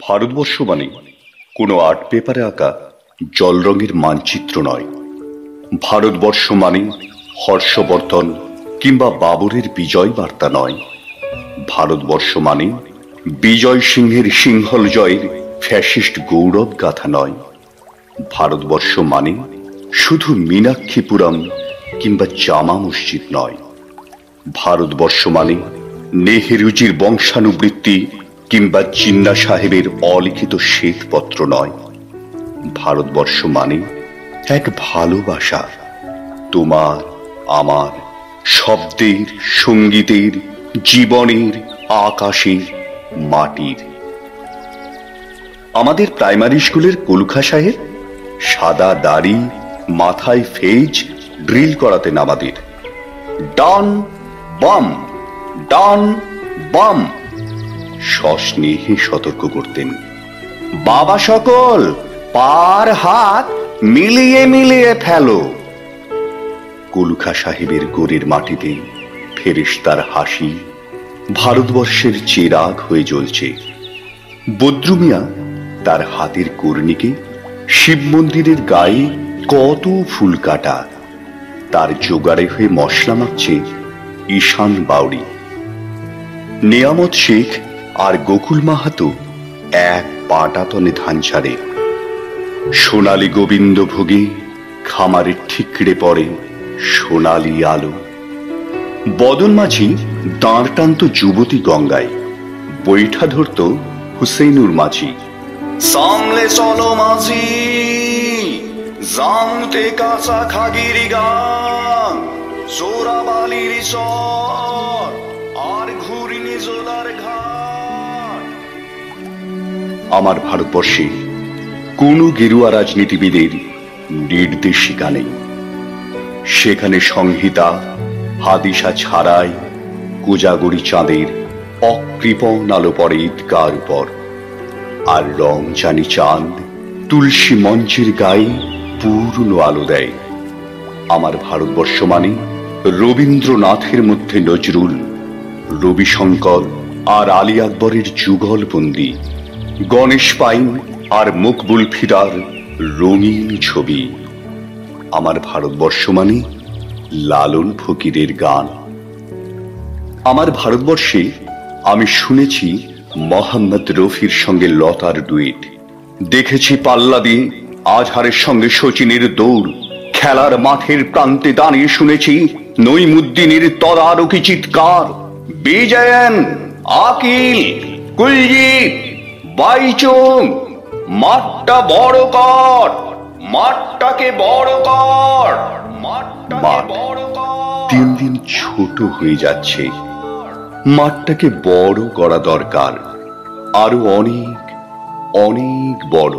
ভারতবর্ষ মানে কোনো আর্ট পেপারে আঁকা জল রঙের মানচিত্র নয়। ভারতবর্ষ মানে হর্ষবর্ধন কিংবা বাবরের বিজয় বার্তা নয়। ভারতবর্ষ মানে বিজয় সিংহের সিংহল জয়ের ফ্যাসিস্ট গৌরব গাথা নয়। ভারতবর্ষ মানে শুধু মীনাক্ষীপুরম কিংবা জামা মসজিদ নয়। ভারতবর্ষ মানে নেহেরুজির বংশানুবৃত্তি কিংবা জিন্না সাহেবের অলিখিত শ্বেতপত্র নয়। ভারতবর্ষ মানে এক ভালোবাসা, তোমার আমার, শব্দের, সঙ্গীতের, জীবনের, আকাশের, মাটির। আমাদের প্রাইমারি স্কুলের কলুখা সাহেব সাদা দাড়ি, মাথায় ফেজ ড্রিল করাতেন আমাদের। ডান বাম, ডান বাম সস্নেহে সতর্ক করতেন। বাবা সকল পার হাত মিলিয়ে মিলিয়ে ফেলো। কলুখা সাহেবের গোরের মাটিতে ফেরেশতার হাসি ভারতবর্ষের চেরাগ হয়ে জ্বলছে। বদ্রু মিয়া তার হাতের কর্ণিকে শিব মন্দিরের গায়ে কত ফুল কাটা, তার জোগাড়ে হয়ে মশলা মাখছে ঈশান বাউরি। নেয়ামত শেখ আর গোকুল মাহাতো এক পাটাতনে ধান ছাড়ে। সোনালী গোবিন্দ ভোগে খামারে ঠিকরে পড়ে সোনালী আলো। বদন মাঝি দাঁড় টানত যুবতী গঙ্গায়, বৈঠা ধরত হুসেইনুর মাঝি। সামলে চলো মাঝি, জামতে কাঁচা খাগিরি গান, সোরাবালির চর আর ঘুরিনি জোলার ঘাট। আমার ভারতবর্ষে কোনো গেরুয়া রাজনীতিবিদের নির্দেশিকা নেই। সেখানে সংহিতা হাদিসা ছাড়াই কোজাগরি চাঁদের অকৃপণ আলো পড়ে ঈদগার উপর, আর রংজানি চাঁদ তুলসী মঞ্চের গায়ে পূর্ণ আলো দেয়। আমার ভারতবর্ষ মানে রবীন্দ্রনাথের মধ্যে নজরুল, রবিশঙ্কর আর আলী আকবরের যুগলবন্দি, গণেশ পাইন আর মকবুল ফিরার রঙিন ছবি। আমার ভারতবর্ষ মানে লালন ফকিরের গান। আমার ভারতবর্ষে আমি শুনেছি মোহাম্মদ রফির সঙ্গে লতার ডুয়েট, দেখেছি পাল্লা দিয়ে আজহারের সঙ্গে শচীনের দৌড়, খেলার মাঠের প্রান্তে দাঁড়িয়ে শুনেছি নইমুদ্দিনের তদারকি চিৎকার। বিজয়ন, আকিল, কুলজিৎ, বাইচুং, মাঠটা বড় কর, মাঠটাকে বড় কর, মাঠটাকে বড় কর। দিন দিন ছোট হয়ে যাচ্ছে, মাঠটাকে বড় করা দরকার, আরো অনেক অনেক বড়।